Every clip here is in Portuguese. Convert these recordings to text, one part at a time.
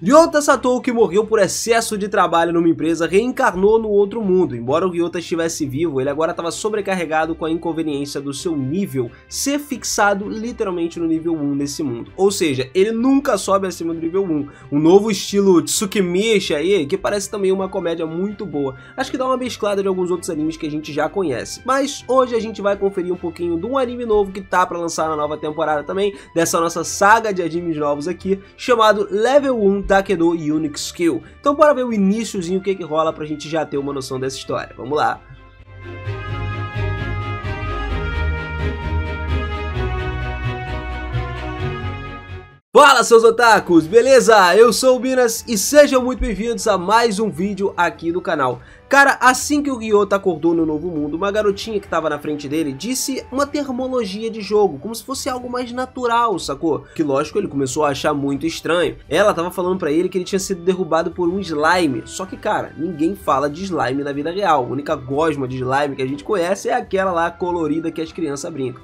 Ryota Satou, que morreu por excesso de trabalho numa empresa, reencarnou no outro mundo. Embora o Ryota estivesse vivo, ele agora estava sobrecarregado com a inconveniência do seu nível ser fixado literalmente no nível 1 nesse mundo. Ou seja, ele nunca sobe acima do nível 1. Um novo estilo Tsukimichi aí, que parece também uma comédia muito boa. Acho que dá uma mesclada de alguns outros animes que a gente já conhece. Mas hoje a gente vai conferir um pouquinho de um anime novo que tá pra lançar na nova temporada também, dessa nossa saga de animes novos aqui, chamado Level 1 Dakedo Unique Skill. Então bora ver o iniciozinho, o que rola pra gente já ter uma noção dessa história. Vamos lá! Fala, seus otakus, beleza? Eu sou o Binas e sejam muito bem-vindos a mais um vídeo aqui do canal. Cara, assim que o Ryota acordou no novo mundo, uma garotinha que tava na frente dele disse uma termologia de jogo, como se fosse algo mais natural, sacou? Que lógico, ele começou a achar muito estranho. Ela tava falando pra ele que ele tinha sido derrubado por um slime, só que, cara, ninguém fala de slime na vida real. A única gosma de slime que a gente conhece é aquela lá colorida que as crianças brincam.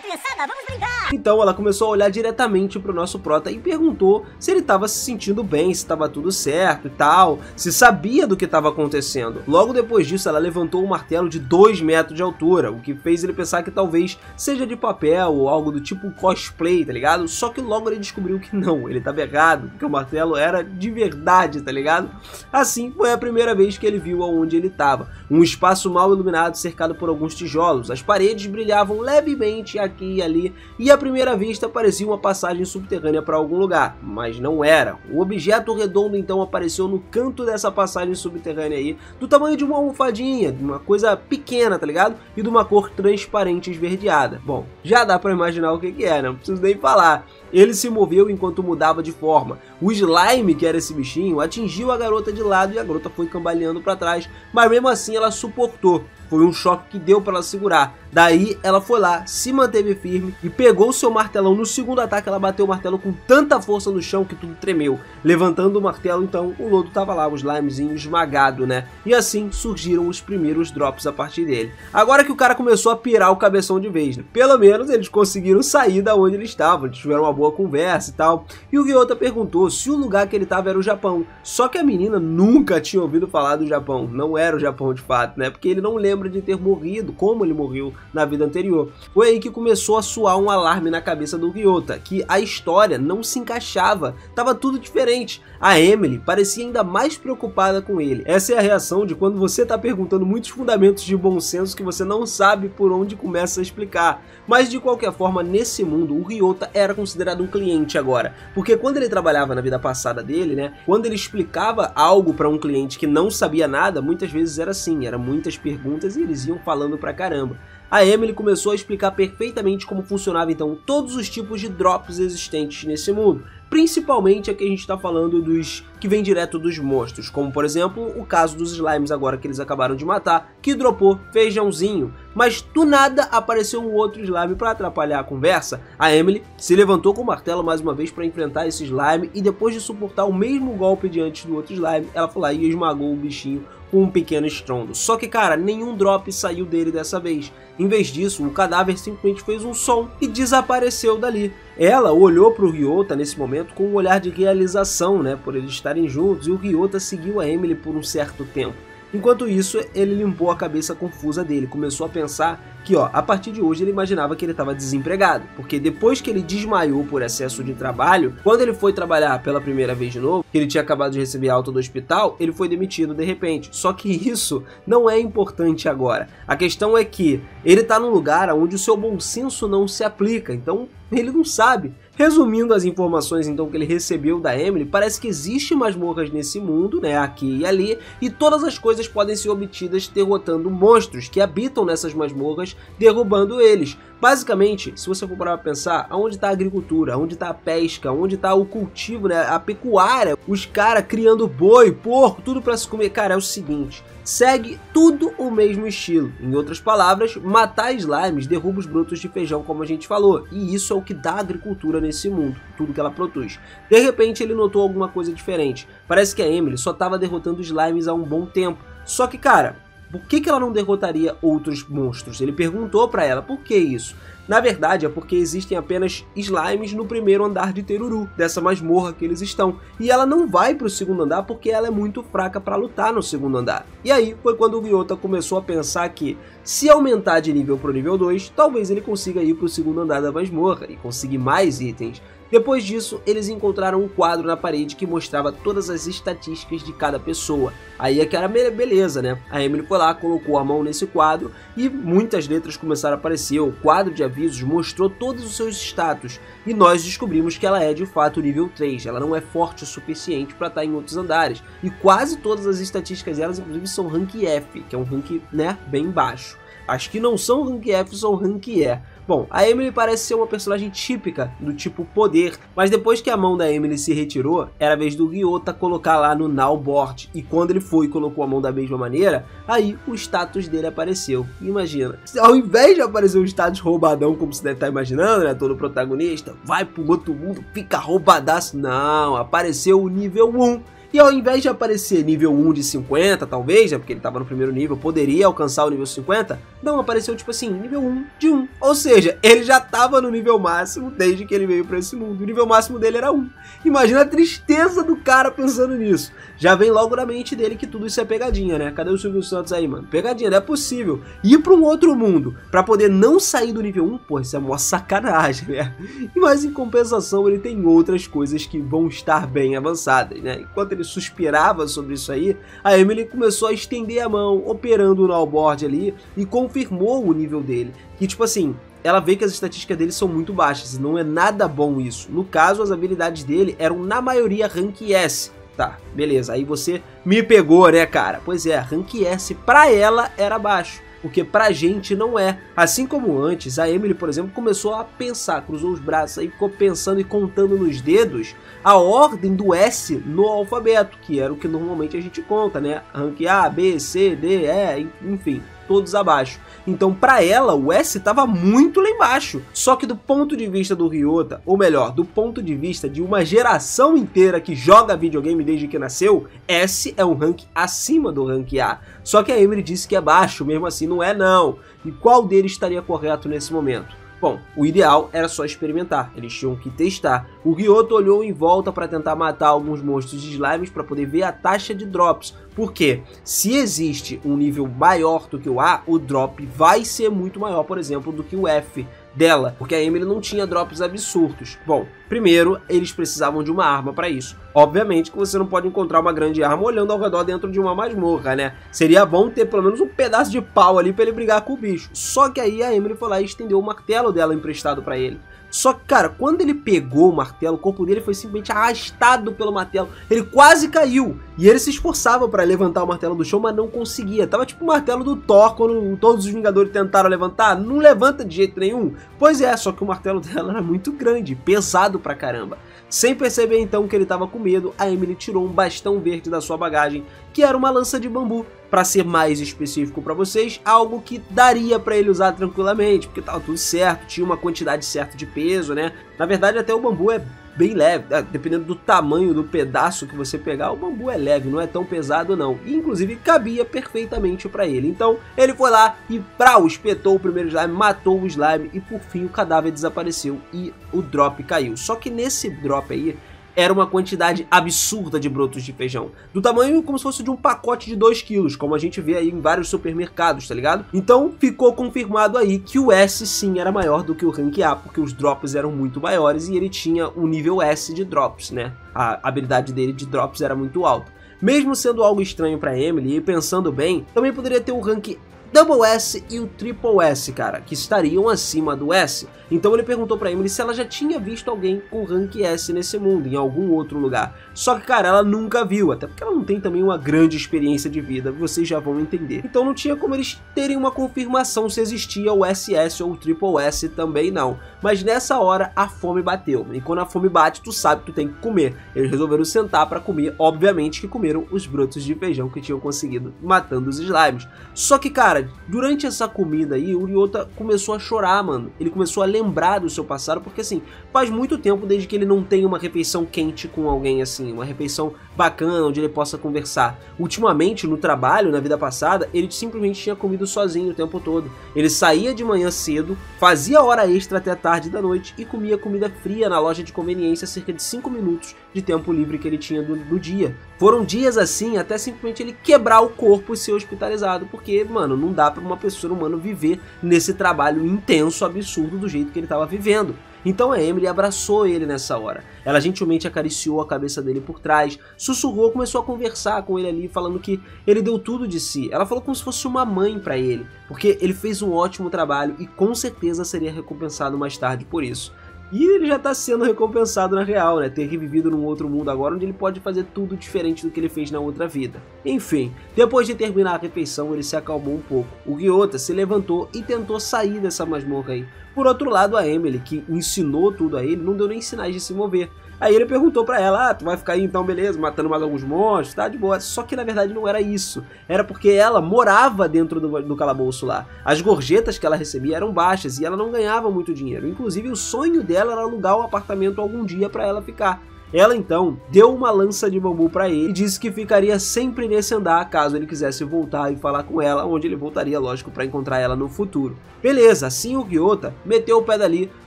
Criançada, vamos brincar! Então ela começou a olhar diretamente pro nosso prota e perguntou se ele estava se sentindo bem, se estava tudo certo e tal, se sabia do que estava acontecendo. Logo depois disso ela levantou um martelo de 2 metros de altura, o que fez ele pensar que talvez seja de papel ou algo do tipo cosplay, tá ligado? Só que logo ele descobriu que não, ele estava errado, porque o martelo era de verdade, tá ligado? Assim foi a primeira vez que ele viu aonde ele estava, um espaço mal iluminado cercado por alguns tijolos, as paredes brilhavam levemente aqui e ali, e à primeira vista parecia uma passagem subterrânea para algum lugar, mas não era. Um objeto redondo então apareceu no canto dessa passagem subterrânea aí, do tamanho de uma almofadinha, de uma coisa pequena, tá ligado? E de uma cor transparente esverdeada. Bom, já dá para imaginar o que é, não preciso nem falar. Ele se moveu enquanto mudava de forma. O slime, que era esse bichinho, atingiu a garota de lado e a garota foi cambaleando para trás, mas mesmo assim ela suportou. Foi um choque que deu para ela segurar. Daí ela foi lá, se manteve firme e pegou o seu martelão. No segundo ataque ela bateu o martelo com tanta força no chão que tudo tremeu. Levantando o martelo então, o lodo tava lá, o slimezinho esmagado, né? E assim surgiram os primeiros drops a partir dele. Agora que o cara começou a pirar o cabeção de vez, né? Pelo menos eles conseguiram sair da onde eles estavam, eles tiveram uma boa conversa e tal. E o Ryota perguntou se o lugar que ele tava era o Japão. Só que a menina nunca tinha ouvido falar do Japão. Não era o Japão de fato, né? Porque ele não lembra de ter morrido como ele morreu na vida anterior. Foi aí que começou a soar um alarme na cabeça do Ryota, que a história não se encaixava, tava tudo diferente. A Emily parecia ainda mais preocupada com ele. Essa é a reação de quando você tá perguntando muitos fundamentos de bom senso que você não sabe por onde começa a explicar. Mas de qualquer forma, nesse mundo, o Ryota era considerado um cliente agora, porque quando ele trabalhava na vida passada dele, né, quando ele explicava algo para um cliente que não sabia nada, muitas vezes era assim, eram muitas perguntas e eles iam falando pra caramba. A Emily começou a explicar perfeitamente como funcionava então todos os tipos de drops existentes nesse mundo, principalmente aqui a gente está falando dos que vem direto dos monstros, como por exemplo o caso dos slimes agora que eles acabaram de matar, que dropou feijãozinho, mas do nada apareceu um outro slime para atrapalhar a conversa. A Emily se levantou com o martelo mais uma vez para enfrentar esse slime e depois de suportar o mesmo golpe diante do outro slime, ela foi lá e esmagou o bichinho com um pequeno estrondo. Só que, cara, nenhum drop saiu dele dessa vez. Em vez disso, o cadáver simplesmente fez um som e desapareceu dali. Ela olhou para o Ryota nesse momento com um olhar de realização, né, por eles estarem juntos, e o Ryota seguiu a Emily por um certo tempo. Enquanto isso, ele limpou a cabeça confusa dele, começou a pensar que, ó, a partir de hoje ele imaginava que ele estava desempregado, porque depois que ele desmaiou por excesso de trabalho, quando ele foi trabalhar pela primeira vez de novo, que ele tinha acabado de receber alta do hospital, ele foi demitido de repente. Só que isso não é importante agora. A questão é que ele está num lugar onde o seu bom senso não se aplica, então ele não sabe. Resumindo as informações então que ele recebeu da Emily, parece que existe masmorras nesse mundo, né, aqui e ali, e todas as coisas podem ser obtidas derrotando monstros que habitam nessas masmorras, derrubando eles. Basicamente, se você for parar pra pensar, aonde está a agricultura, onde está a pesca, onde está o cultivo, né, a pecuária, os caras criando boi, porco, tudo para se comer, cara, é o seguinte, segue tudo o mesmo estilo. Em outras palavras, matar slimes derruba os brotos de feijão, como a gente falou, e isso é o que dá agricultura nesse mundo, tudo que ela produz. De repente ele notou alguma coisa diferente, parece que a Emily só estava derrotando slimes há um bom tempo, só que, cara, por que ela não derrotaria outros monstros? Ele perguntou pra ela, por que isso? Na verdade é porque existem apenas slimes no primeiro andar de Teruru, dessa masmorra que eles estão. E ela não vai pro segundo andar porque ela é muito fraca pra lutar no segundo andar. E aí foi quando o Ryota começou a pensar que, se aumentar de nível pro nível 2, talvez ele consiga ir pro segundo andar da masmorra e conseguir mais itens. Depois disso, eles encontraram um quadro na parede que mostrava todas as estatísticas de cada pessoa. Aí é que era beleza, né? A Emily foi lá, colocou a mão nesse quadro e muitas letras começaram a aparecer. O quadro de avisos mostrou todos os seus status. E nós descobrimos que ela é de fato nível 3. Ela não é forte o suficiente para estar em outros andares. E quase todas as estatísticas delas, inclusive, são rank F, que é um rank, né, bem baixo. As que não são rank F são rank E. Bom, a Emily parece ser uma personagem típica do tipo poder, mas depois que a mão da Emily se retirou, era a vez do Ryota colocar lá no Now Board, e quando ele foi e colocou a mão da mesma maneira, aí o status dele apareceu. Imagina, ao invés de aparecer um status roubadão, como você deve estar imaginando, né, todo protagonista, vai pro outro mundo, fica roubadaço, não, apareceu o nível 1. E ao invés de aparecer nível 1 de 50, talvez, né, porque ele estava no primeiro nível, poderia alcançar o nível 50, não, apareceu tipo assim, nível 1 de 1. Ou seja, ele já estava no nível máximo desde que ele veio para esse mundo. O nível máximo dele era 1. Imagina a tristeza do cara pensando nisso. Já vem logo na mente dele que tudo isso é pegadinha, né? Cadê o Silvio Santos aí, mano? Pegadinha, não é possível. Ir para um outro mundo para poder não sair do nível 1, pô, isso é mó sacanagem, né? Mas em compensação, ele tem outras coisas que vão estar bem avançadas, né? Enquanto ele suspirava sobre isso aí, a Emily começou a estender a mão, operando no Allboard ali, e confirmou o nível dele. Que tipo assim, ela vê que as estatísticas dele são muito baixas, e não é nada bom isso. No caso, as habilidades dele eram na maioria rank S. Tá, beleza, aí você me pegou, né, cara? Pois é, rank S pra ela era baixo, porque pra gente não é. Assim como antes, a Emily, por exemplo, começou a pensar, cruzou os braços aí, ficou pensando e contando nos dedos a ordem do S no alfabeto, que era o que normalmente a gente conta, né? Rank A, B, C, D, E, enfim, todos abaixo. Então, pra ela, o S estava muito lá embaixo. Só que do ponto de vista do Ryota, ou melhor, do ponto de vista de uma geração inteira que joga videogame desde que nasceu, S é um rank acima do rank A. Só que a Emily disse que é baixo, mesmo assim não é não. E qual deles estaria correto nesse momento? Bom, o ideal era só experimentar, eles tinham que testar. O Ryota olhou em volta para tentar matar alguns monstros de slimes para poder ver a taxa de drops. Porque se existe um nível maior do que o A, o drop vai ser muito maior, por exemplo, do que o F dela, porque a Emily não tinha drops absurdos. Bom, primeiro, eles precisavam de uma arma para isso. Obviamente que você não pode encontrar uma grande arma olhando ao redor dentro de uma masmorra, né? Seria bom ter pelo menos um pedaço de pau ali para ele brigar com o bicho. Só que aí a Emily foi lá e estendeu o martelo dela emprestado para ele. Só que, cara, quando ele pegou o martelo, o corpo dele foi simplesmente arrastado pelo martelo. Ele quase caiu. E ele se esforçava para levantar o martelo do chão, mas não conseguia. Tava tipo o martelo do Thor, quando todos os Vingadores tentaram levantar. Não levanta de jeito nenhum. Pois é, só que o martelo dela era muito grande, pesado pra caramba. Sem perceber então que ele estava com medo, a Emily tirou um bastão verde da sua bagagem, que era uma lança de bambu. Para ser mais específico para vocês, algo que daria para ele usar tranquilamente, porque tava tudo certo, tinha uma quantidade certa de peso, né? Na verdade, até o bambu é bem leve, dependendo do tamanho do pedaço que você pegar, o bambu é leve, não é tão pesado não. E, inclusive, cabia perfeitamente para ele. Então, ele foi lá e espetou o primeiro slime, matou o slime e, por fim, o cadáver desapareceu e o drop caiu. Só que nesse drop aí, era uma quantidade absurda de brotos de feijão, do tamanho como se fosse de um pacote de 2 kg, como a gente vê aí em vários supermercados, tá ligado? Então ficou confirmado aí que o S sim era maior do que o rank A, porque os drops eram muito maiores e ele tinha o nível S de drops, né? A habilidade dele de drops era muito alta. Mesmo sendo algo estranho pra Emily, e pensando bem, também poderia ter o rank Double S e o Triple S, cara, que estariam acima do S. Então ele perguntou pra Emily se ela já tinha visto alguém com rank S nesse mundo, em algum outro lugar. Só que, cara, ela nunca viu, até porque ela não tem também uma grande experiência de vida, vocês já vão entender. Então não tinha como eles terem uma confirmação se existia o SS ou o Triple S também não. Mas nessa hora a fome bateu, e quando a fome bate, tu sabe que tu tem que comer. Eles resolveram sentar pra comer, obviamente que comeram os brotos de feijão que tinham conseguido matando os slimes. Só que, cara, Cara, durante essa comida aí, o Ryota começou a chorar, mano. Ele começou a lembrar do seu passado, porque assim, faz muito tempo desde que ele não tem uma refeição quente com alguém assim, uma refeição bacana, onde ele possa conversar. Ultimamente, no trabalho, na vida passada, ele simplesmente tinha comido sozinho o tempo todo. Ele saía de manhã cedo, fazia hora extra até tarde da noite e comia comida fria na loja de conveniência, cerca de 5 minutos de tempo livre que ele tinha do dia. Foram dias assim, até simplesmente ele quebrar o corpo e ser hospitalizado, porque, mano, não dá pra uma pessoa humana viver nesse trabalho intenso, absurdo, do jeito que ele tava vivendo. Então a Emily abraçou ele nessa hora. Ela gentilmente acariciou a cabeça dele por trás, sussurrou, começou a conversar com ele ali, falando que ele deu tudo de si. Ela falou como se fosse uma mãe pra ele, porque ele fez um ótimo trabalho e com certeza seria recompensado mais tarde por isso. E ele já tá sendo recompensado na real, né? Ter revivido num outro mundo agora, onde ele pode fazer tudo diferente do que ele fez na outra vida. Enfim, depois de terminar a refeição, ele se acalmou um pouco. O Ryota se levantou e tentou sair dessa masmorra aí. Por outro lado, a Emily, que ensinou tudo a ele, não deu nem sinais de se mover. Aí ele perguntou pra ela, tu vai ficar aí então, beleza, matando mais alguns monstros, tá de boa. Só que na verdade não era isso. Era porque ela morava dentro do calabouço lá. As gorjetas que ela recebia eram baixas e ela não ganhava muito dinheiro. Inclusive o sonho dela era alugar um apartamento algum dia pra ela ficar. Ela então deu uma lança de bambu pra ele e disse que ficaria sempre nesse andar caso ele quisesse voltar e falar com ela, onde ele voltaria, lógico, pra encontrar ela no futuro. Beleza, assim o Ryota meteu o pé dali,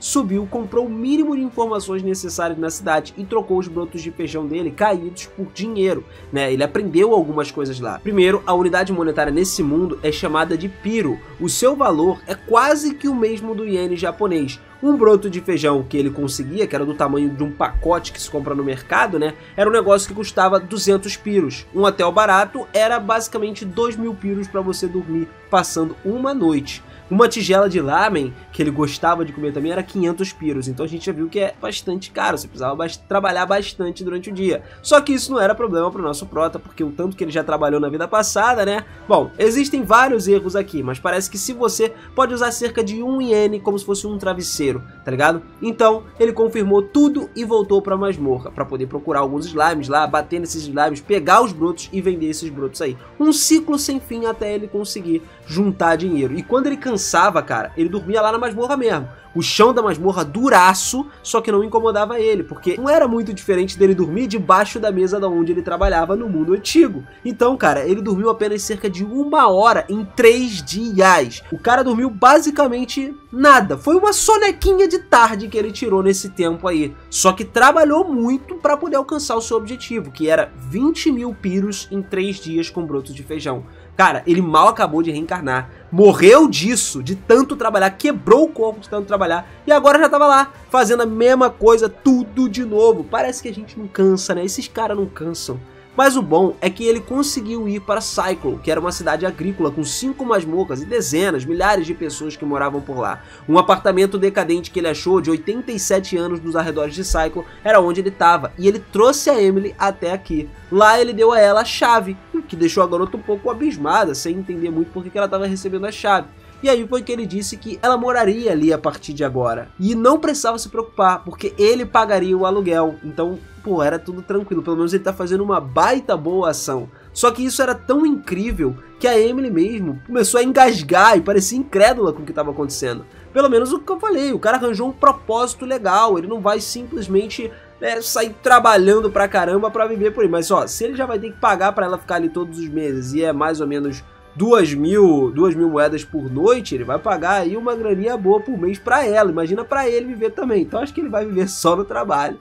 subiu, comprou o mínimo de informações necessárias na cidade e trocou os brotos de feijão dele caídos por dinheiro, né? Ele aprendeu algumas coisas lá. Primeiro, a unidade monetária nesse mundo é chamada de Piro. O seu valor é quase que o mesmo do iene japonês. Um broto de feijão que ele conseguia, que era do tamanho de um pacote que se compra no mercado, né? Era um negócio que custava 200 piros. Um hotel barato era basicamente 2.000 piros para você dormir passando uma noite. Uma tigela de lamen, que ele gostava de comer também, era 500 piros. Então a gente já viu que é bastante caro, você precisava trabalhar bastante durante o dia. Só que isso não era problema para o nosso prota, porque o tanto que ele já trabalhou na vida passada, né? Bom, existem vários erros aqui, mas parece que se você pode usar cerca de 1 iene como se fosse um travesseiro, tá ligado? Então ele confirmou tudo e voltou para a masmorra, para poder procurar alguns slimes lá, bater nesses slimes, pegar os brotos e vender esses brotos aí. Um ciclo sem fim até ele conseguir juntar dinheiro. E quando ele cansava, cara, ele dormia lá na masmorra mesmo. O chão da masmorra duraço, só que não incomodava ele, porque não era muito diferente dele dormir debaixo da mesa da onde ele trabalhava no mundo antigo. Então, cara, ele dormiu apenas cerca de 1 hora em 3 dias. O cara dormiu basicamente nada. Foi uma sonequinha de tarde que ele tirou nesse tempo aí. Só que trabalhou muito para poder alcançar o seu objetivo, que era 20.000 piros em 3 dias com brotos de feijão. Cara, ele mal acabou de reencarnar, morreu disso, de tanto trabalhar, quebrou o corpo de tanto trabalhar, e agora já tava lá, fazendo a mesma coisa, tudo de novo. Parece que a gente não cansa, né? Esses caras não cansam. Mas o bom é que ele conseguiu ir para Cyclo, que era uma cidade agrícola com 5 masmorras e dezenas, milhares de pessoas que moravam por lá. Um apartamento decadente que ele achou de 87 anos nos arredores de Cyclo era onde ele estava, e ele trouxe a Emily até aqui. Lá ele deu a ela a chave, o que deixou a garota um pouco abismada, sem entender muito por que ela estava recebendo a chave. E aí foi que ele disse que ela moraria ali a partir de agora. E não precisava se preocupar, porque ele pagaria o aluguel. Então, pô, era tudo tranquilo. Pelo menos ele tá fazendo uma baita boa ação. Só que isso era tão incrível que a Emily mesmo começou a engasgar e parecia incrédula com o que estava acontecendo. Pelo menos o que eu falei, o cara arranjou um propósito legal. Ele não vai simplesmente sair trabalhando pra caramba pra viver por aí. Mas ó, se ele já vai ter que pagar pra ela ficar ali todos os meses e é mais ou menos 2.000 moedas por noite, ele vai pagar aí uma graninha boa por mês pra ela. Imagina pra ele viver também. Então acho que ele vai viver só no trabalho.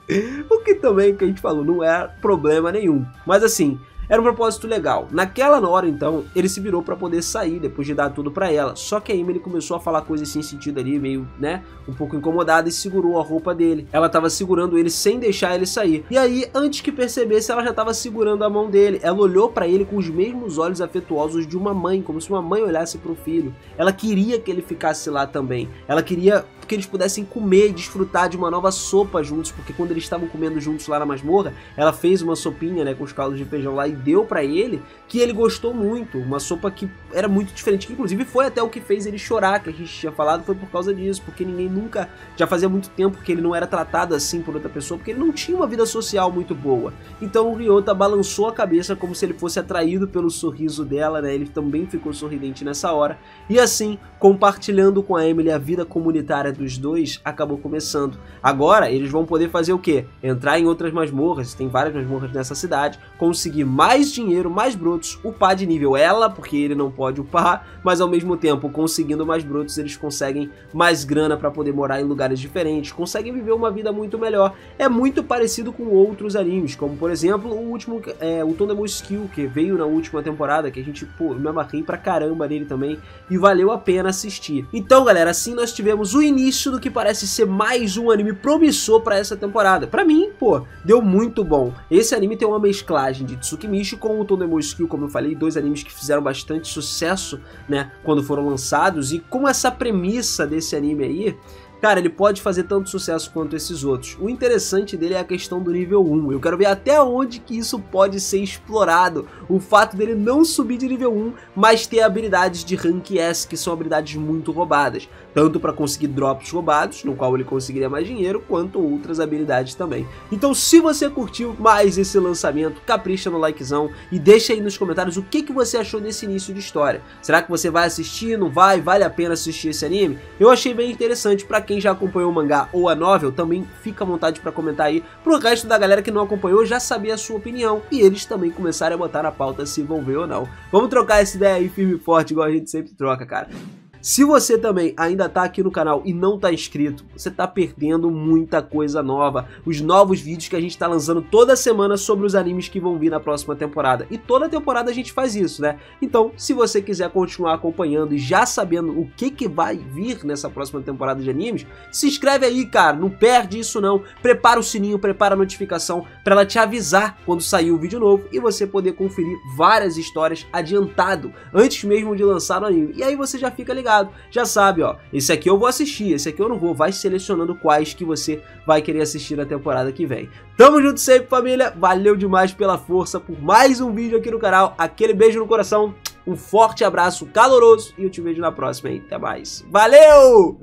O que também, que a gente falou, não é problema nenhum. Mas assim, era um propósito legal. Naquela hora, então, ele se virou pra poder sair, depois de dar tudo pra ela. Só que a Emily começou a falar coisas sem sentido ali, meio, né, um pouco incomodada, e segurou a roupa dele. Ela tava segurando ele sem deixar ele sair. E aí, antes que percebesse, ela já tava segurando a mão dele. Ela olhou pra ele com os mesmos olhos afetuosos de uma mãe, como se uma mãe olhasse pro filho. Ela queria que ele ficasse lá também. Ela queria que eles pudessem comer e desfrutar de uma nova sopa juntos, porque quando eles estavam comendo juntos lá na masmorra, ela fez uma sopinha, né, com os caldos de feijão lá e deu pra ele, que ele gostou muito, uma sopa que era muito diferente, que inclusive foi até o que fez ele chorar, que a gente tinha falado, foi por causa disso, porque ninguém nunca, já fazia muito tempo que ele não era tratado assim por outra pessoa, porque ele não tinha uma vida social muito boa. Então o Ryota balançou a cabeça como se ele fosse atraído pelo sorriso dela, né, ele também ficou sorridente nessa hora, e assim, compartilhando com a Emily a vida comunitária dos dois, acabou começando. Agora eles vão poder fazer o quê? Entrar em outras masmorras, tem várias masmorras nessa cidade, conseguir mais dinheiro, mais brotos, upar de nível ela, porque ele não pode upar, mas ao mesmo tempo, conseguindo mais brotos, eles conseguem mais grana para poder morar em lugares diferentes, conseguem viver uma vida muito melhor. É muito parecido com outros animes, como por exemplo o último, o Tondemon Skill, que veio na última temporada, que a gente, pô, me amarrei pra caramba nele também, e valeu a pena assistir. Então galera, assim nós tivemos o início do que parece ser mais um anime promissor para essa temporada. Pra mim, pô, deu muito bom. Esse anime tem uma mesclagem de Tsukimichi com o Tondemon Skill, como eu falei, dois animes que fizeram bastante sucesso, né, quando foram lançados, e com essa premissa desse anime aí, cara, ele pode fazer tanto sucesso quanto esses outros. O interessante dele é a questão do nível 1. Eu quero ver até onde que isso pode ser explorado. O fato dele não subir de nível 1, mas ter habilidades de Rank S, que são habilidades muito roubadas. Tanto para conseguir drops roubados, no qual ele conseguiria mais dinheiro, quanto outras habilidades também. Então se você curtiu mais esse lançamento, capricha no likezão e deixa aí nos comentários o que você achou desse início de história. Será que você vai assistir, não vai? Vale a pena assistir esse anime? Eu achei bem interessante. Para quem já acompanhou o mangá ou a novel, também fica à vontade para comentar aí. Pro resto da galera que não acompanhou, já sabia a sua opinião e eles também começarem a botar na pauta se vão ver ou não. Vamos trocar essa ideia aí firme e forte, igual a gente sempre troca, cara. Se você também ainda tá aqui no canal e não tá inscrito, você tá perdendo muita coisa nova. Os novos vídeos que a gente tá lançando toda semana sobre os animes que vão vir na próxima temporada. E toda temporada a gente faz isso, né? Então, se você quiser continuar acompanhando e já sabendo o que vai vir nessa próxima temporada de animes, se inscreve aí, cara. Não perde isso não. Prepara o sininho, prepara a notificação pra ela te avisar quando sair o vídeo novo e você poder conferir várias histórias adiantado, antes mesmo de lançar o anime. E aí você já fica ligado. Já sabe, ó, esse aqui eu vou assistir, esse aqui eu não vou, vai selecionando quais que você vai querer assistir na temporada que vem. Tamo junto sempre, família, valeu demais pela força, por mais um vídeo aqui no canal, aquele beijo no coração, um forte abraço caloroso e eu te vejo na próxima, hein? Até mais, valeu!